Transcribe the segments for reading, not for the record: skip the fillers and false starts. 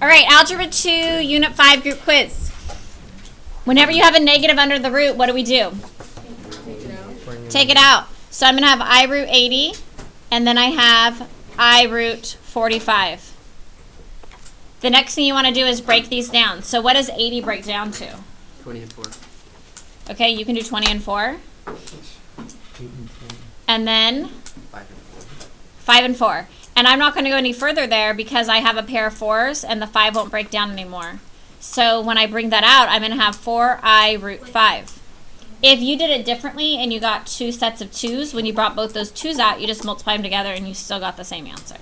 All right, Algebra 2, Unit 5 group quiz. Whenever you have a negative under the root, what do we do? Take it out. So I'm going to have I root 80, and then I have I root 45. The next thing you want to do is break these down. So what does 80 break down to? 20 and 4. Okay, you can do 20 and 4. And then 5 and 4. 5 and 4. And I'm not going to go any further there because I have a pair of 4s and the 5 won't break down anymore. So when I bring that out, I'm going to have 4I root 5. If you did it differently and you got 2 sets of 2s, when you brought both those 2s out, you just multiply them together and you still got the same answer.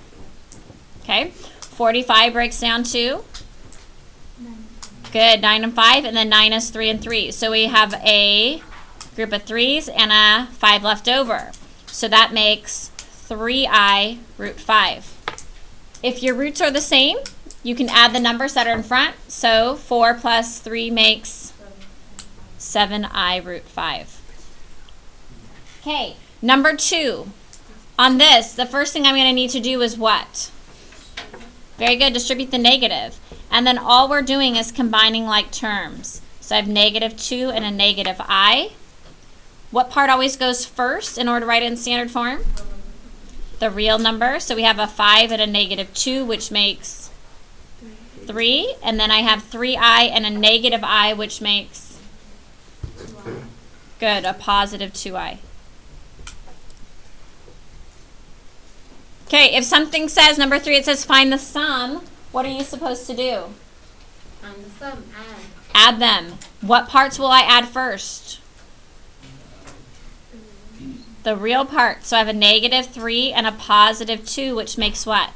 Okay? 45 breaks down to? 9. Good, 9 and 5, and then 9 is 3 and 3. So we have a group of 3s and a 5 left over. So that makes 3I root 5. If your roots are the same, you can add the numbers that are in front. So 4 plus 3 makes 7I root 5. Okay, number 2. On this, the first thing I'm going to need to do is what? Very good, distribute the negative. And then all we're doing is combining like terms. So I have negative 2 and a negative I. What part always goes first in order to write it in standard form? The real number. So we have a 5 and a negative 2, which makes 3. And then I have 3I and a negative I, which makes, good, a positive 2I. Okay, if something says, number 3, it says find the sum, what are you supposed to do? Find the sum, Add them. What parts will I add first? The real part. So I have a negative 3 and a positive 2, which makes what?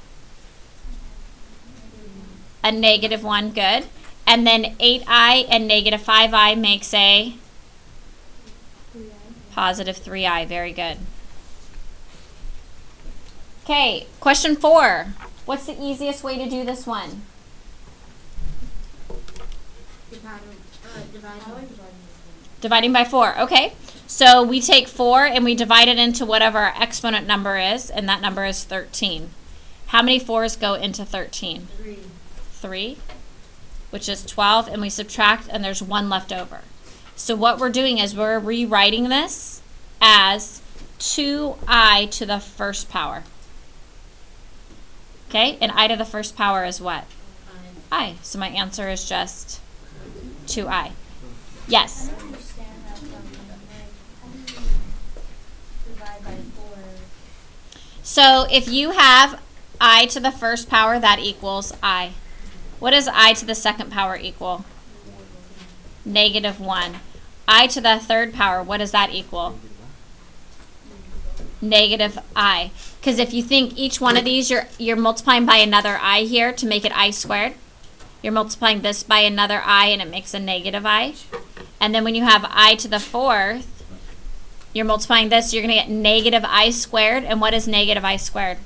A negative 1, good. And then 8I and negative 5I makes a positive 3I, very good. Okay, question 4. What's the easiest way to do this one? Dividing by 4, okay. So we take 4 and we divide it into whatever our exponent number is, and that number is 13. How many 4s go into 13? 3. 3, which is 12, and we subtract, and there's 1 left over. So what we're doing is we're rewriting this as 2I to the first power. Okay, and I to the first power is what? I. So my answer is just 2I. Yes? I don't understand how divide by 4. So if you have I to the first power, that equals I. What does I to the second power equal? Negative 1. I to the third power, what does that equal? Negative I. Because if you think each one of these, you're multiplying by another I here to make it I squared. You're multiplying this by another I and it makes a negative I. And then when you have I to the fourth, you're multiplying this, so you're going to get negative I squared. And what is negative I squared?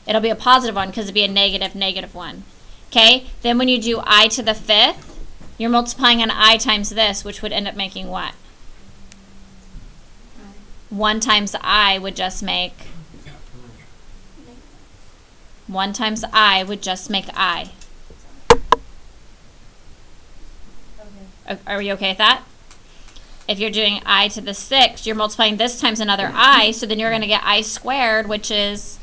It'll be a positive 1 because it'll be a negative 1. Okay? Then when you do I to the fifth, you're multiplying an I times this, which would end up making what? 1 times I would just make 1 times I would just make I. Are we okay with that? If you're doing I to the 6th, you're multiplying this times another I, so then you're going to get I squared, which is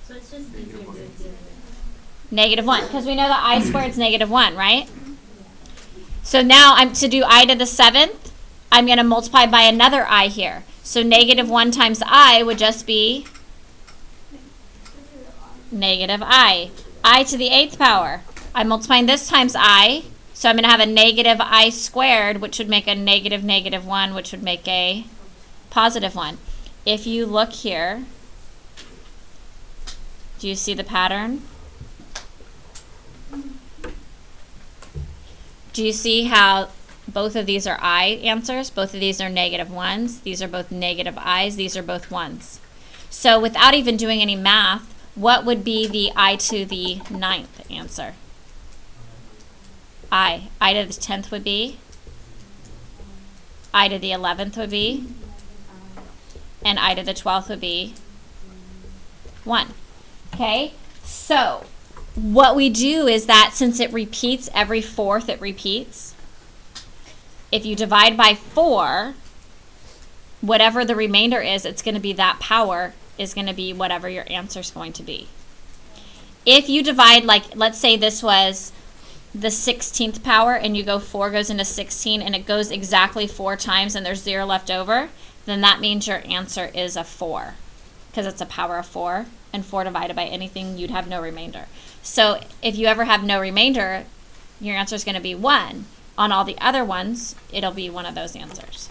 So it's just easier to do it. negative 1, because we know that I squared is negative 1, right? So now I'm to do I to the 7th, I'm going to multiply by another I here. So negative 1 times I would just be negative I. I to the 8th power. I'm multiplying this times I. So I'm going to have a negative I squared, which would make a negative 1, which would make a positive 1. If you look here, do you see the pattern? Do you see how both of these are I answers? Both of these are negative 1s. These are both negative I's. These are both 1s. So without even doing any math, what would be the I to the 9th answer? I. I to the 10th would be? I to the 11th would be? And I to the 12th would be 1. Okay? So what we do is that since it repeats every fourth, it repeats. If you divide by 4, whatever the remainder is, it's going to be that power is going to be whatever your answer is going to be. If you divide, like, let's say this was the 16th power and you go 4 goes into 16 and it goes exactly 4 times and there's 0 left over, then that means your answer is a 4 because it's a power of 4, and 4 divided by anything, you'd have no remainder. So if you ever have no remainder, your answer is going to be 1. On all the other ones, it'll be one of those answers.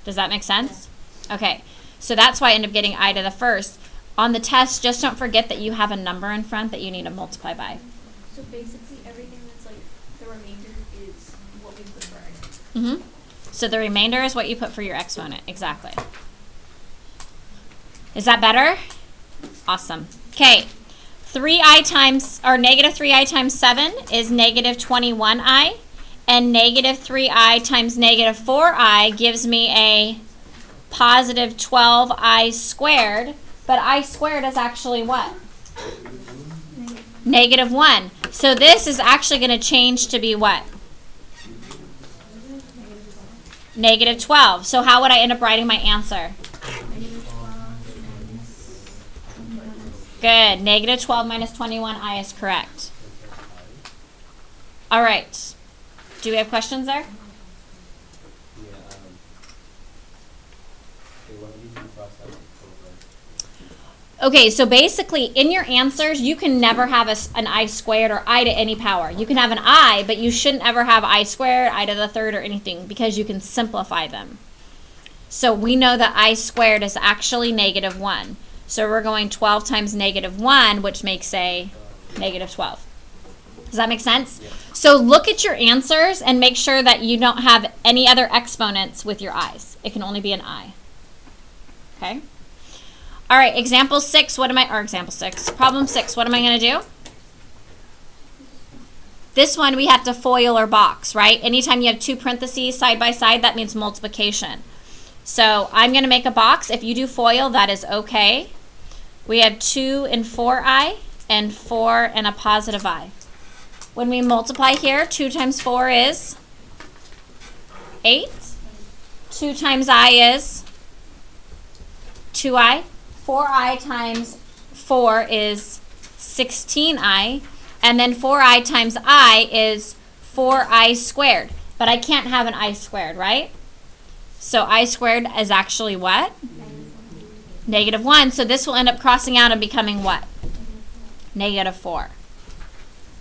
Does that make sense? Okay, so that's why I end up getting I to the first. On the test, just don't forget that you have a number in front that you need to multiply by. So basically everything that's like the remainder is what we put for x. Mm-hmm. So the remainder is what you put for your exponent. Exactly. Is that better? Awesome. Okay. 3i times, or negative 3i times 7 is negative 21i. And negative 3i times negative 4i gives me a positive 12i squared. But I squared is actually what? Negative 1. So this is actually going to change to be what? Negative 12. So how would I end up writing my answer? Good. Negative 12 minus 21i is correct. All right. Do we have questions there? Okay, so basically in your answers, you can never have an I squared or I to any power. You can have an I, but you shouldn't ever have I squared, I to the third, or anything because you can simplify them. So we know that I squared is actually negative 1. So we're going 12 times negative 1, which makes a negative 12. Does that make sense? Yeah. So look at your answers and make sure that you don't have any other exponents with your i's. It can only be an I. Okay? All right, example 6, problem 6, what am I going to do? This one we have to FOIL or box, right? Anytime you have 2 parentheses side by side, that means multiplication. So I'm going to make a box. If you do FOIL, that is okay. We have 2 and 4i and 4 and a positive I. When we multiply here, 2 times 4 is 8. 2 times I is 2i. 4i times 4 is 16i. And then 4i times I is 4i squared. But I can't have an I squared, right? So I squared is actually what? Negative 1. So this will end up crossing out and becoming what? Negative 4.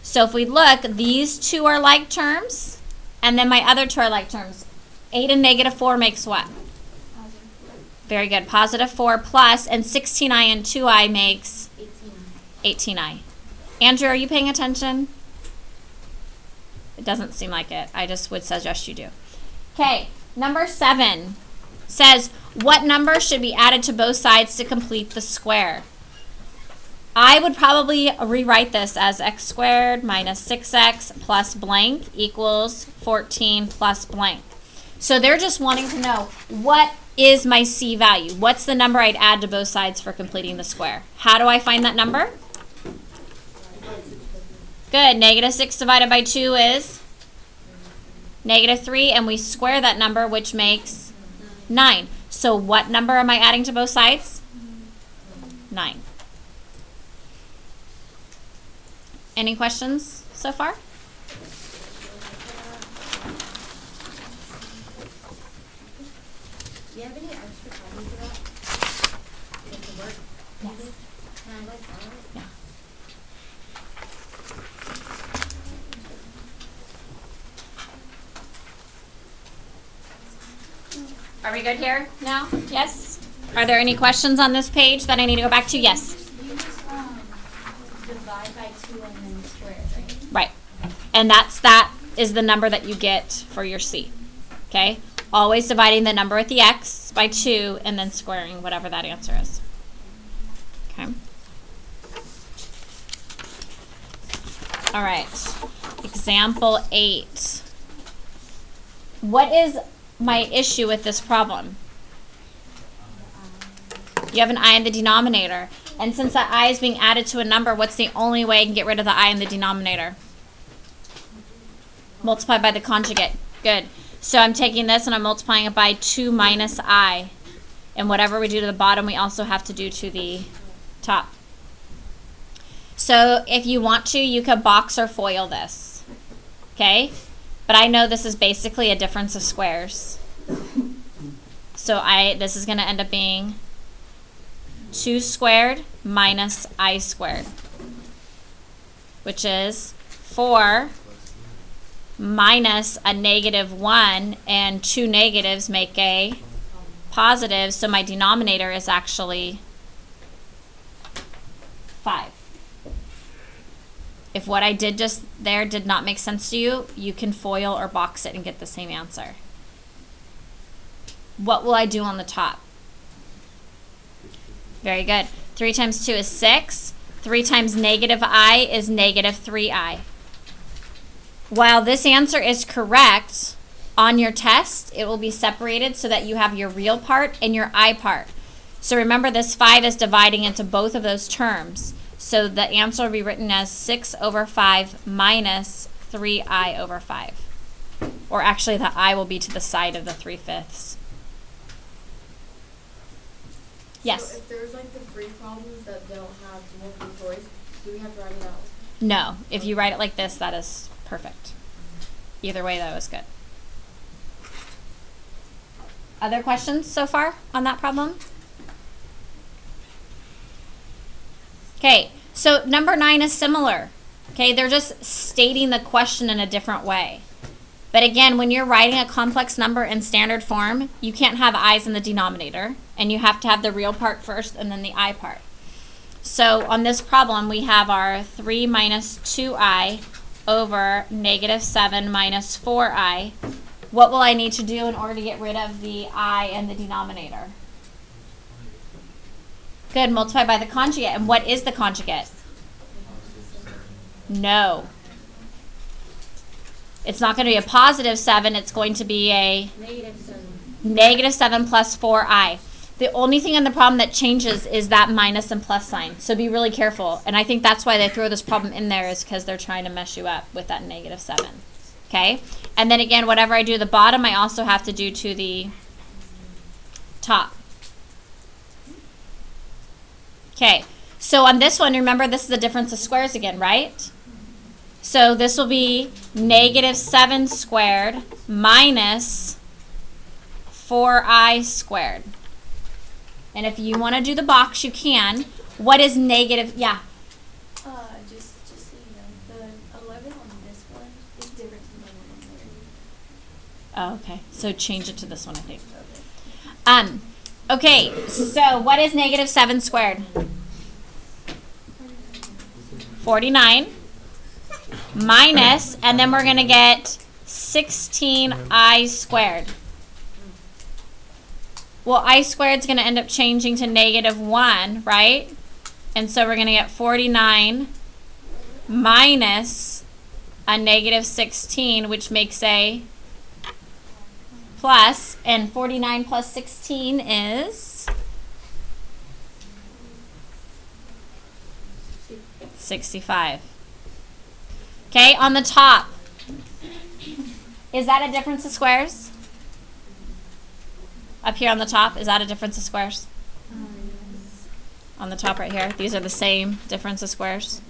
So if we look, these two are like terms, and then my other two are like terms. 8 and negative 4 makes what? Very good. Positive 4 plus, and 16i and 2i makes 18i. Andrew, are you paying attention? It doesn't seem like it. I just would suggest you do. Okay, number 7 says, what number should be added to both sides to complete the square? I would probably rewrite this as x squared minus 6x plus blank equals 14 plus blank. So they're just wanting to know, what is my C value? What's the number I'd add to both sides for completing the square? How do I find that number? Good. Negative 6 divided by 2 is negative 3, and we square that number, which makes 9. So what number am I adding to both sides? 9. Any questions so far? Do you have any extra copy for that? Like the work? Yes. Can I like borrow it? Yeah. Are we good here now? Yes? Are there any questions on this page that I need to go back to? Yes. You just divide by 2 and then square it, right? Right. And that is the number that you get for your C. Okay? Always dividing the number with the x by 2 and then squaring whatever that answer is. Okay? All right. Example 8. What is my issue with this problem? You have an I in the denominator. And since that I is being added to a number, what's the only way I can get rid of the I in the denominator? Multiply by the conjugate. Good. So I'm taking this and I'm multiplying it by 2 minus I. And whatever we do to the bottom, we also have to do to the top. So if you want to, you could box or FOIL this. Okay? But I know this is basically a difference of squares. So this is going to end up being 2 squared minus I squared, which is 4 minus a negative 1, and 2 negatives make a positive, so my denominator is actually 5. If what I did just there did not make sense to you, you can FOIL or box it and get the same answer. What will I do on the top? Very good. 3 times 2 is 6. 3 times negative I is negative 3I. While this answer is correct, on your test, it will be separated so that you have your real part and your I part. So remember, this 5 is dividing into both of those terms. So the answer will be written as 6 over 5 minus 3I over 5. Or actually, the I will be to the side of the 3/5. Yes? So if there's like the free problems that don't have multiple choice, do we have to write it out? No. If you write it like this, that is perfect. Either way, that was good. Other questions so far on that problem? Okay, so number 9 is similar. Okay, they're just stating the question in a different way. But again, when you're writing a complex number in standard form, you can't have i's in the denominator, and you have to have the real part first and then the I part. So on this problem, we have our 3 minus 2i over negative 7 minus 4i. What will I need to do in order to get rid of the I in the denominator? Good, multiply by the conjugate. And what is the conjugate? No. It's not going to be a positive 7. It's going to be a negative 7 plus 4i. The only thing in the problem that changes is that minus and plus sign. So be really careful. And I think that's why they throw this problem in there, is because they're trying to mess you up with that negative 7. Okay? And then again, whatever I do to the bottom, I also have to do to the top. Okay. So on this one, remember this is the difference of squares again, right? So this will be negative 7 squared minus 4i squared. And if you want to do the box, you can. What is negative? Yeah. Just so you know, the 11 on this one is different from the one on there. Oh, okay. So change it to this one, I think. Okay, so what is negative 7 squared? 49 minus, and then we're going to get 16i squared. Well, I squared is going to end up changing to negative 1, right? And so we're going to get 49 minus a negative 16, which makes a plus, and 49 plus 16 is 65. Okay, on the top, is that a difference of squares? Up here on the top, is that a difference of squares? On the top right here, these are the same difference of squares?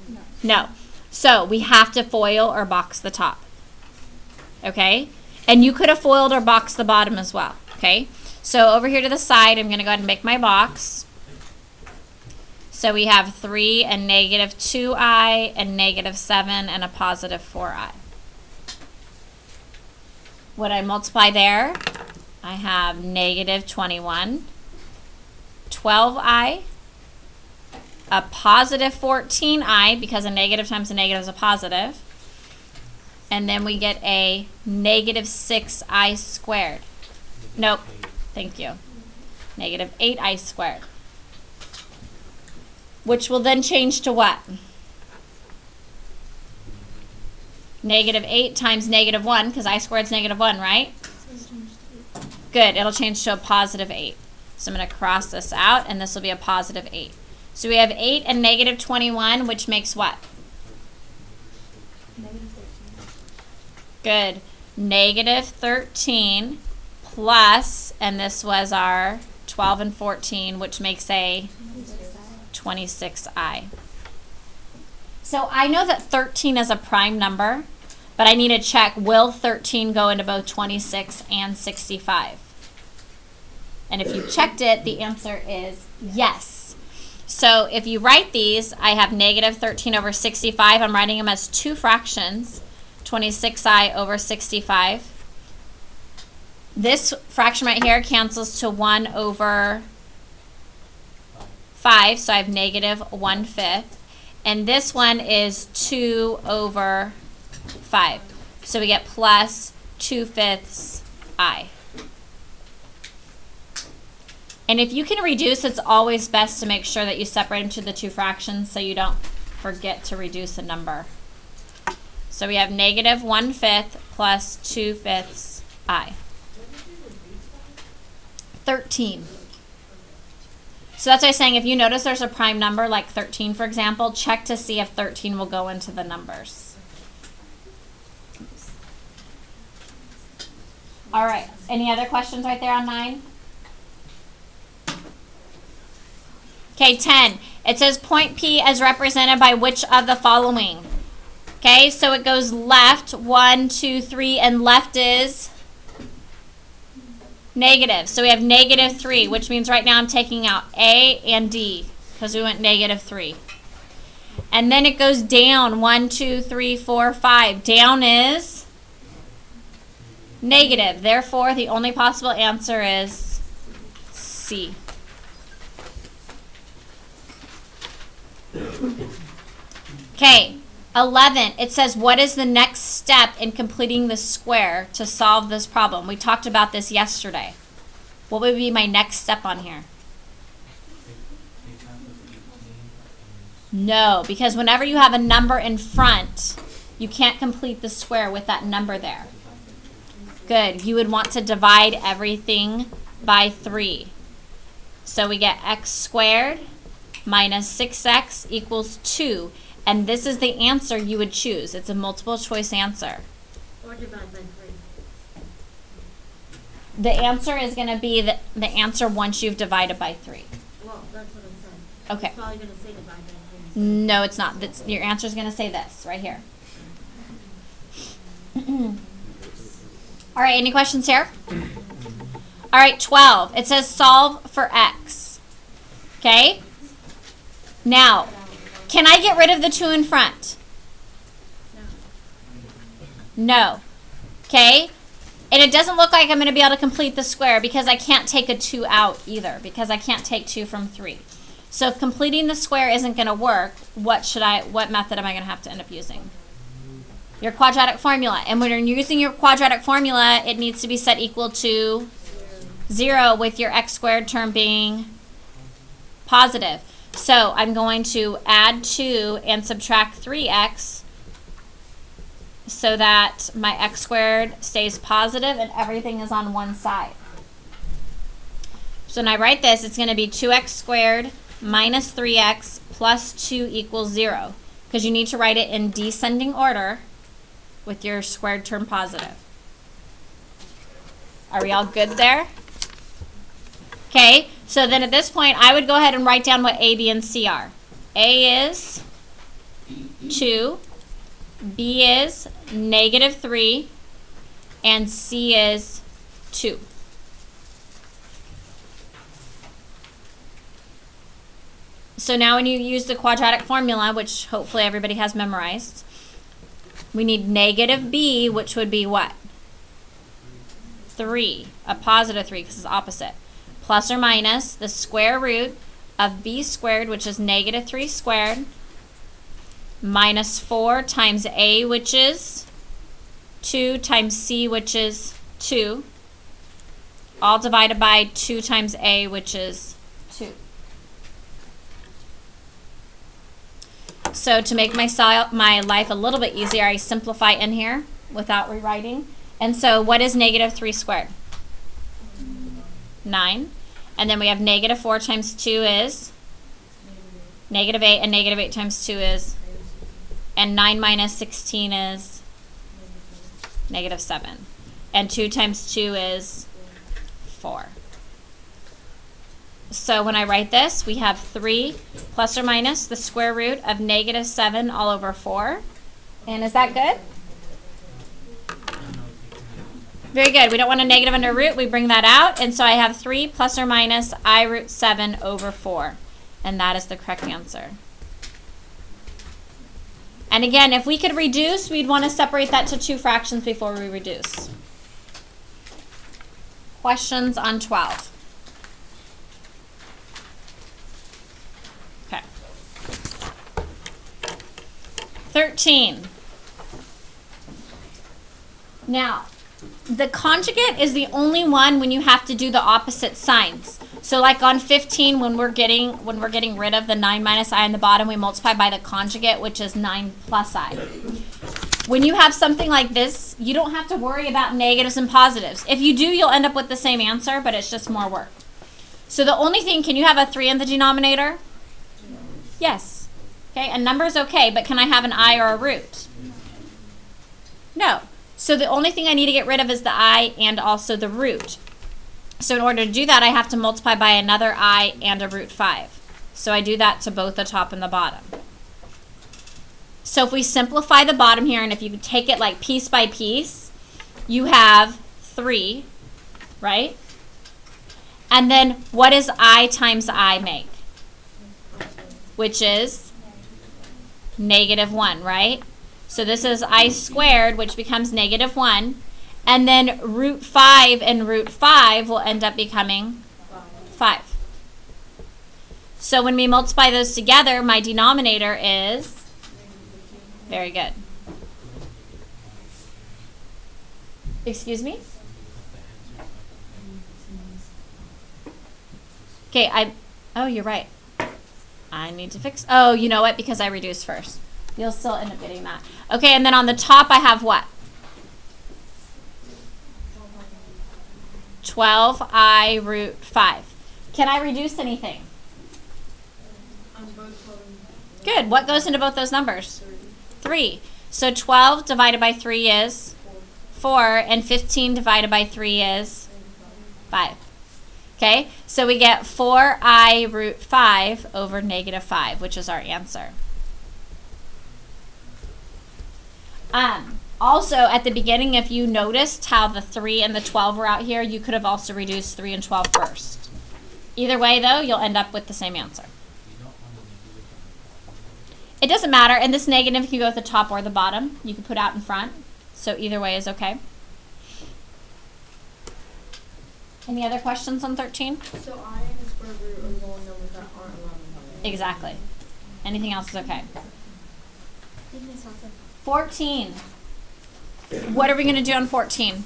No. So we have to FOIL or box the top. Okay? And you could have FOILed or boxed the bottom as well. Okay? So over here to the side, I'm going to go ahead and make my box. So we have 3 and negative 2i and negative 7 and a positive 4i. What I multiply there, I have negative 21, 12i, a positive 14i, because a negative times a negative is a positive, and then we get a negative 6i squared. Nope, thank you. Negative 8i squared. Which will then change to what? Negative 8 times negative 1, because I squared is negative 1, right? Good, it'll change to a positive 8. So I'm going to cross this out, and this will be a positive 8. So we have 8 and negative 21, which makes what? Negative 13. Good. Negative 13 plus, and this was our 12 and 14, which makes a 26i. So I know that 13 is a prime number, but I need to check, will 13 go into both 26 and 65? And if you checked it, the answer is yes. So if you write these, I have negative 13 over 65. I'm writing them as two fractions, 26i over 65. This fraction right here cancels to 1 over 5, so I have negative 1/5. And this one is 2 over 5. So we get plus 2/5 I. And if you can reduce, it's always best to make sure that you separate them to the two fractions so you don't forget to reduce a number. So we have negative 1/5 plus 2/5 I. 13. So that's why I'm saying if you notice there's a prime number like 13, for example, check to see if 13 will go into the numbers. All right. Any other questions right there on 9? Okay, 10. It says point P as represented by which of the following? Okay, so it goes left, 1, 2, 3, and left is negative. So we have negative 3, which means right now I'm taking out A and D because we went negative 3. And then it goes down, 1, 2, 3, 4, 5. Down is negative. Therefore, the only possible answer is C. Okay, 11. It says, what is the next step in completing the square to solve this problem? We talked about this yesterday. What would be my next step on here? No, because whenever you have a number in front, you can't complete the square with that number there. Good. You would want to divide everything by 3. So we get x squared minus 6x equals 2. And this is the answer you would choose. It's a multiple choice answer. Or divide by 3. The answer is going to be the answer once you've divided by 3. Well, that's what I'm saying. Okay. It's probably going to say divide by 3. No, it's not. Your answer is going to say this right here. All right, any questions here? All right, 12. It says solve for x. Okay? Now, can I get rid of the 2 in front? No. Okay? And it doesn't look like I'm going to be able to complete the square because I can't take a 2 out either because I can't take 2 from 3. So if completing the square isn't going to work, what method am I going to have to end up using? Your quadratic formula. And when you're using your quadratic formula, it needs to be set equal to 0 with your x squared term being positive. So I'm going to add 2 and subtract 3x so that my x squared stays positive and everything is on one side. So when I write this, it's going to be 2x squared minus 3x plus 2 equals 0 because you need to write it in descending order with your squared term positive. Are we all good there? Okay, so then at this point, I would go ahead and write down what A, B, and C are. A is 2, B is negative 3, and C is 2. So now when you use the quadratic formula, which hopefully everybody has memorized, we need negative B, which would be what? 3, a positive 3 because it's opposite. Plus or minus the square root of b squared, which is negative 3 squared, minus 4 times a, which is 2, times c, which is 2, all divided by 2 times a, which is 2. So to make my life a little bit easier, I simplify in here without rewriting. And so what is negative 3 squared? 9. And then we have negative 4 times 2 is Negative 8, and negative 8 times 2 is, and 9 minus 16 is negative 7. And 2 times 2 is 4. So when I write this, we have 3 plus or minus the square root of negative 7 all over 4. And is that good? Very good. We don't want a negative under root. We bring that out. And so I have 3 plus or minus I root 7 over 4. And that is the correct answer. And again, if we could reduce, we'd want to separate that to 2 fractions before we reduce. Questions on 12? Okay. 13. Now, the conjugate is the only one when you have to do the opposite signs. So like on 15, when we're getting rid of the 9 minus I on the bottom, we multiply by the conjugate, which is 9 plus I. When you have something like this, you don't have to worry about negatives and positives. If you do, you'll end up with the same answer, but it's just more work. So the only thing, can you have a 3 in the denominator? Yes. Okay, a number is okay, but can I have an I or a root? No. So the only thing I need to get rid of is the I and also the root. So in order to do that, I have to multiply by another I and a root 5. So I do that to both the top and the bottom. So if we simplify the bottom here, and if you take it like piece by piece, you have 3, right? And then what does I times I make? Which is negative 1, right? So this is I squared, which becomes negative 1. And then root 5 and root 5 will end up becoming 5. So when we multiply those together, my denominator is, very good. Excuse me? Okay, oh, you're right. I need to fix, oh, you know what? Because I reduced first. You'll still end up getting that. Okay, and then on the top I have what? 12I root 5. Can I reduce anything? Good. What goes into both those numbers? 3. So 12 divided by 3 is 4, and 15 divided by 3 is 5. Okay, so we get 4I root 5 over negative 5, which is our answer. Also, at the beginning, if you noticed how the 3 and the 12 were out here, you could have also reduced 3 and 12 first. Either way, though, you'll end up with the same answer. It doesn't matter, and this negative can go at the top or the bottom. You can put out in front, so either way is okay. Any other questions on 13? So I and the square root are the only numbers that aren't allowed in the Exactly. Anything else is okay. 14. What are we going to do on 14?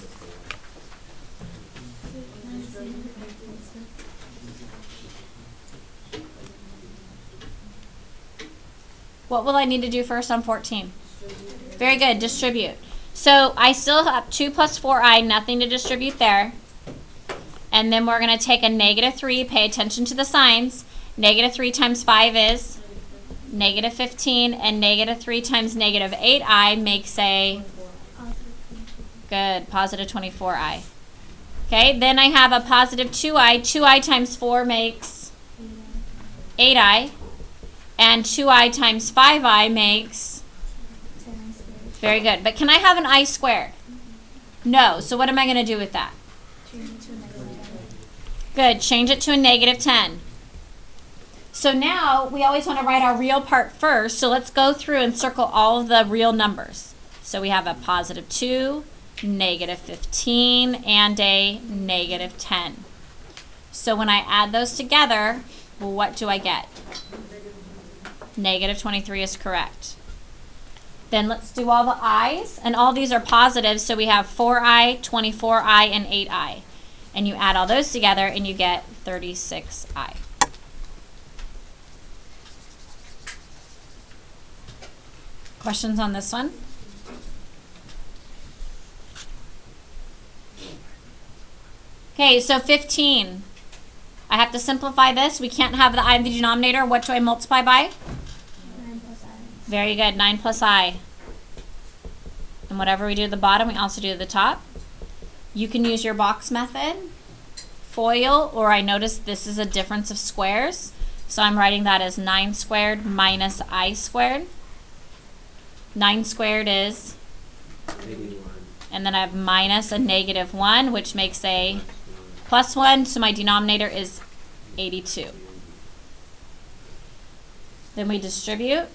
What will I need to do first on 14? Very good, distribute. So I still have 2 plus 4i, nothing to distribute there. And then we're going to take a negative 3, pay attention to the signs. Negative 3 times 5 is negative 15, and negative 3 times negative 8i makes a, good, positive 24i. Okay, then I have a positive 2i. 2i times 4 makes 8i. And 2i times 5i makes, very good. But can I have an I squared? No. So what am I going to do with that? Good. Change it to a negative 10. So now we always want to write our real part first. So let's go through and circle all of the real numbers. So we have a positive 2, negative 15, and a negative 10. So when I add those together, well, what do I get? Negative 23 is correct. Then let's do all the i's, and all these are positive, so we have 4i, 24i, and 8i. And you add all those together and you get 36i. Questions on this one? Okay, so 15. I have to simplify this. We can't have the I in the denominator. What do I multiply by? 9 plus I. Very good. 9 plus I. And whatever we do at the bottom, we also do at the top. You can use your box method, FOIL, or I noticed this is a difference of squares. So I'm writing that as 9 squared minus I squared. 9 squared is, 81. and then I have minus a negative 1, which makes a plus 1. So my denominator is 82. Then we distribute.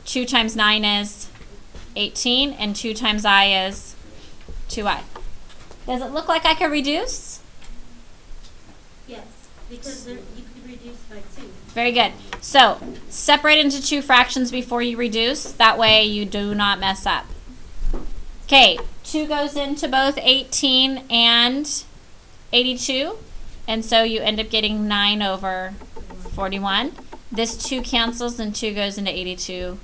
2 times 9 is 18, and 2 times I is 2I. Does it look like I could reduce? Yes, because you could reduce by 2. Very good. So, separate into 2 fractions before you reduce. That way you do not mess up. Okay, 2 goes into both 18 and 82. And so you end up getting 9 over 41. This 2 cancels and 2 goes into 82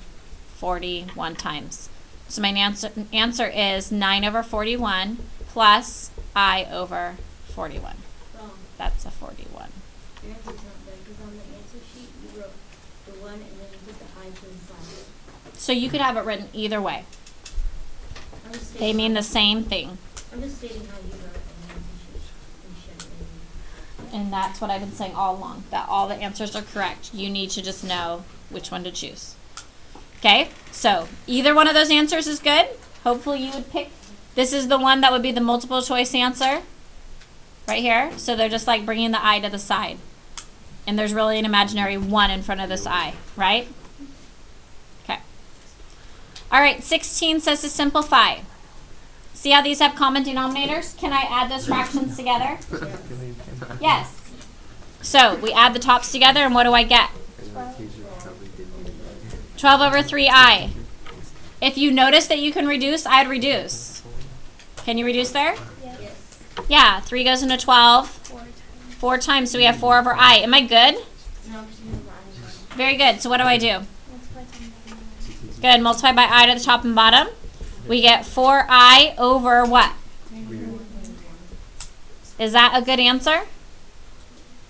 41 times. So my answer is 9 over 41 plus I over 41. Wrong. That's a 41. Your answer's not there, because on the answer sheet, you wrote the 1 and then you put the I to the side. So you could have it written either way. I'm just They stating mean how- the same thing. I'm just stating how you wrote it on the answer sheet. You shouldn't And that's what I've been saying all along, that all the answers are correct. You need to just know which one to choose. Okay, so either one of those answers is good. Hopefully you would pick, this is the one that would be the multiple choice answer right here. So they're just like bringing the I to the side. And there's really an imaginary 1 in front of this I, right? Okay. All right, 16 says to simplify. See how these have common denominators? Can I add those fractions together? Yes. So we add the tops together, and what do I get? 12 over 3I. If you notice that you can reduce, I'd reduce. Can you reduce there? Yes. Yeah, 3 goes into 12 4 times, so we have 4 over I. Am I good? No, because you have the I. Very good. So what do I do? Multiply times 9. Good. Multiply by I to the top and bottom. We get 4I over what? Is that a good answer?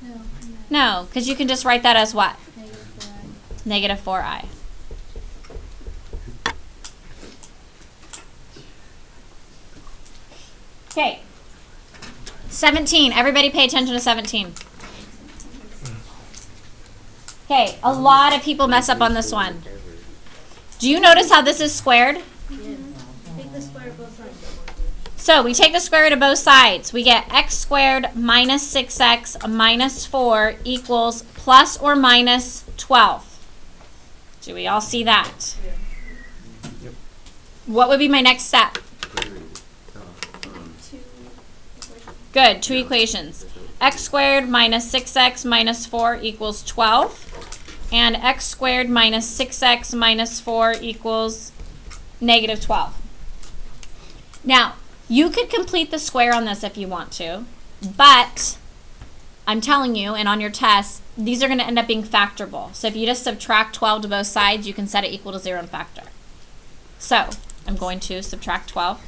No. No, because you can just write that as what? Negative 4I. Negative 4I. Okay. 17. Everybody pay attention to 17. Okay, a lot of people mess up on this one. Do you notice how this is squared? Yes. Take the square of both sides. So we take the square root of both sides. We get x squared minus 6x minus 4 equals plus or minus 12. Do we all see that? Yep. What would be my next step? 2 equations. Good, 2 equations. X squared minus 6x minus 4 equals 12. And x squared minus 6x minus 4 equals negative 12. Now, you could complete the square on this if you want to, but I'm telling you, and on your test, these are going to end up being factorable. So if you just subtract 12 to both sides, you can set it equal to 0 and factor. So I'm going to subtract 12.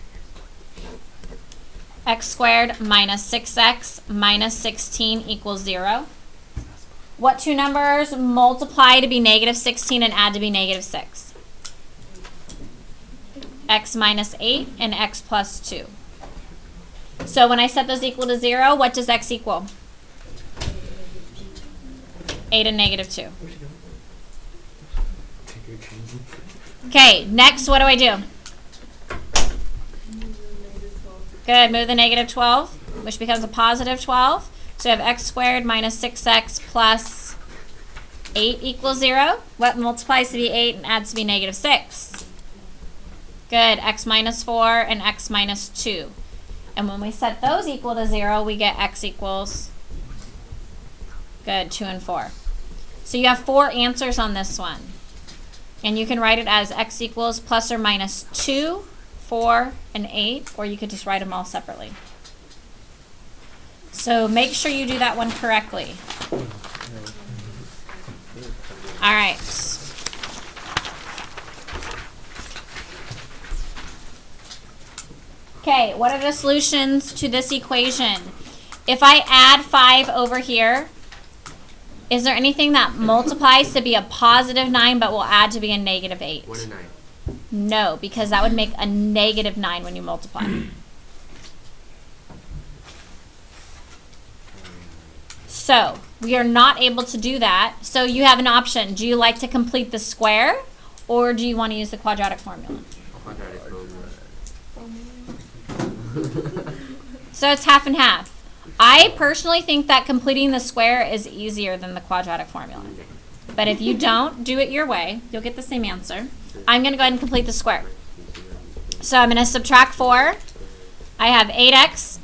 X squared minus 6x minus 16 equals 0. What 2 numbers multiply to be negative 16 and add to be negative 6? X minus 8 and x plus 2. So when I set those equal to 0, what does x equal? 8 and negative 2. Okay, next, what do I do? Good, move the negative 12, which becomes a positive 12. So we have x squared minus 6x plus 8 equals 0. What multiplies to be 8 and adds to be negative 6? Good, x minus 4 and x minus 2. And when we set those equal to 0, we get x equals, good, 2 and 4. So you have 4 answers on this one. And you can write it as x equals plus or minus 2, 4, and 8, or you could just write them all separately. So make sure you do that one correctly. All right. Okay, what are the solutions to this equation? if I add 5 over here, is there anything that multiplies to be a positive 9 but will add to be a negative 8? 1 and 9. No, because that would make a negative 9 when you multiply. So, we are not able to do that. So, you have an option. Do you like to complete the square, or do you want to use the quadratic formula? Quadratic So, it's half and half. I personally think that completing the square is easier than the quadratic formula. But if you don't, do it your way. You'll get the same answer. I'm going to go ahead and complete the square. So I'm going to subtract 4. I have x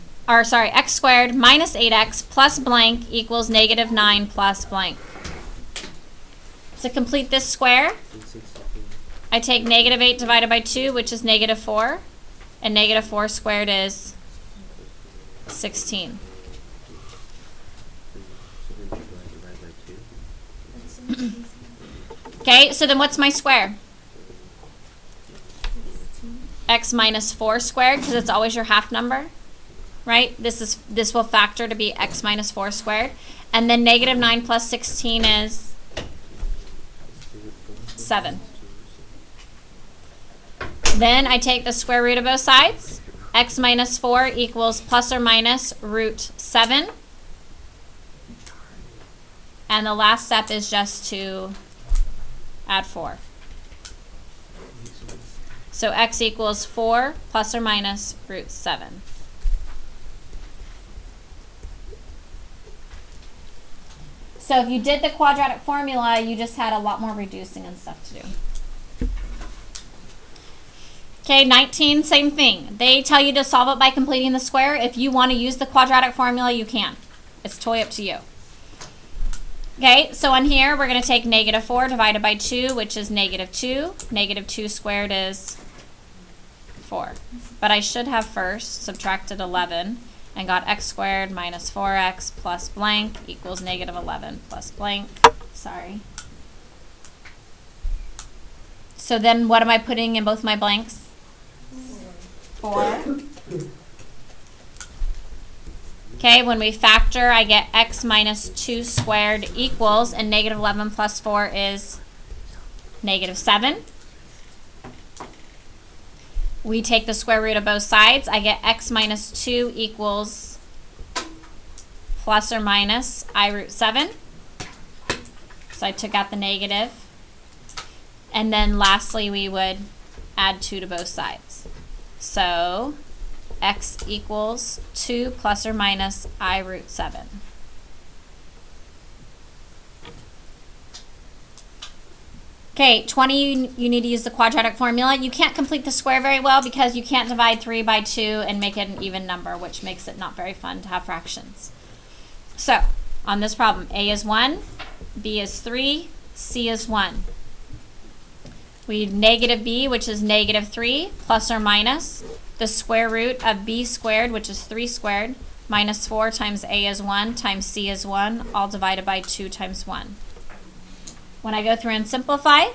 squared minus 8x plus blank equals negative 9 plus blank. To complete this square, I take negative 8 divided by 2, which is negative 4. And negative 4 squared is 16. Okay, so then what's my square? X minus 4 squared, because it's always your half number, right? This will factor to be x minus 4 squared. And then negative 9 plus 16 is 7. Then I take the square root of both sides. X minus 4 equals plus or minus root 7. And the last step is just to add 4. So x equals 4 plus or minus root 7. So if you did the quadratic formula, you just had a lot more reducing and stuff to do. Okay, 19, same thing. They tell you to solve it by completing the square. If you want to use the quadratic formula, you can. It's totally up to you. Okay, so on here, we're going to take negative 4 divided by 2, which is negative 2. Negative 2 squared is 4. But I should have first subtracted 11 and got x squared minus 4x plus blank equals negative 11 plus blank. Sorry. So then what am I putting in both my blanks? 4. Okay, when we factor, I get x minus 2 squared equals, and negative 11 plus 4 is negative 7. We take the square root of both sides. I get x minus 2 equals plus or minus I root 7. So I took out the negative. And then lastly, we would add 2 to both sides. So x equals 2 plus or minus I root 7. Okay, 20, you need to use the quadratic formula. You can't complete the square very well because you can't divide 3 by 2 and make it an even number, which makes it not very fun to have fractions. So, on this problem, a is 1, b is 3, c is 1. We need negative b, which is negative 3, plus or minus the square root of b squared, which is 3 squared, minus 4 times a is 1 times c is 1, all divided by 2 times 1. When I go through and simplify,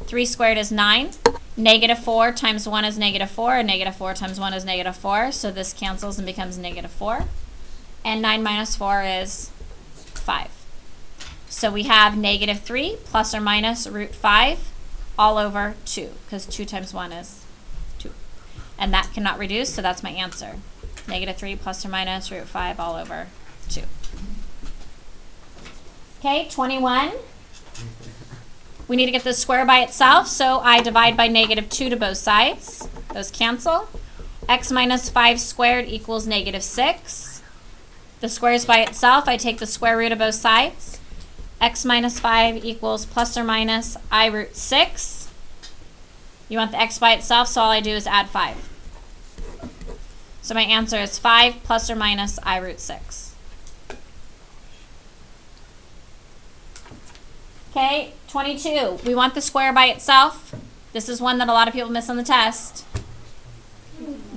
3 squared is 9. Negative 4 times 1 is negative 4, and negative 4 times 1 is negative 4, so this cancels and becomes negative 4. And 9 minus 4 is 5. So we have negative 3 plus or minus root 5 all over 2, because 2 times 1 is 2. And that cannot reduce, so that's my answer. Negative 3 plus or minus root 5 all over 2. Okay, 21. We need to get the square by itself, so I divide by negative 2 to both sides. Those cancel. X minus 5 squared equals negative 6. The square is by itself. I take the square root of both sides. X minus 5 equals plus or minus I root 6. You want the x by itself, so all I do is add 5. So my answer is 5 plus or minus I root 6. Okay, 22. We want the square by itself. This is one that a lot of people miss on the test.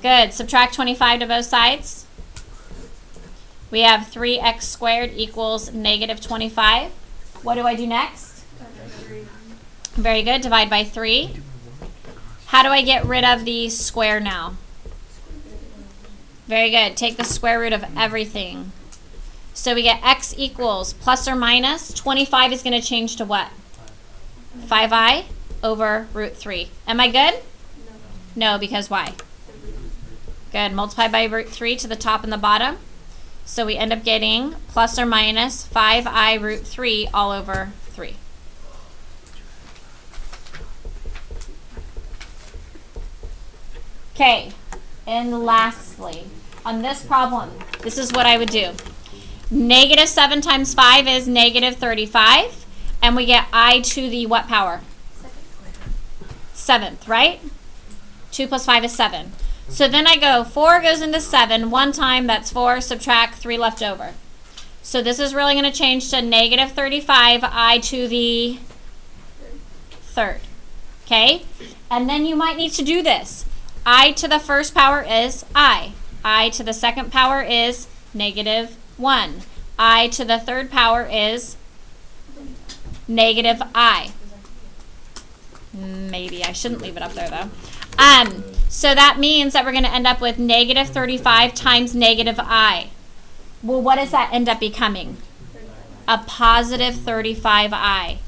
Good. Subtract 25 to both sides. We have 3x squared equals negative 25. What do I do next? Very good. Divide by 3. How do I get rid of the square now? Very good. Take the square root of everything. So we get x equals plus or minus 25 is going to change to what? 5i over root 3. Am I good? No, because why? Good. Multiply by root 3 to the top and the bottom. So we end up getting plus or minus 5i root 3 all over 3. Okay. And lastly, on this problem, this is what I would do. Negative 7 times 5 is negative 35. And we get I to the what power? 7th, right? 2 plus 5 is 7. So then I go 4 goes into 7. 1 time, that's 4. Subtract 3 left over. So this is really going to change to negative 35 I to the 3rd. Okay? And then you might need to do this. I to the first power is I. I to the second power is negative 1. I to the third power is negative I. Maybe I shouldn't leave it up there though. So that means that we're going to end up with negative 35 times negative I. Well, what does that end up becoming? A positive 35i.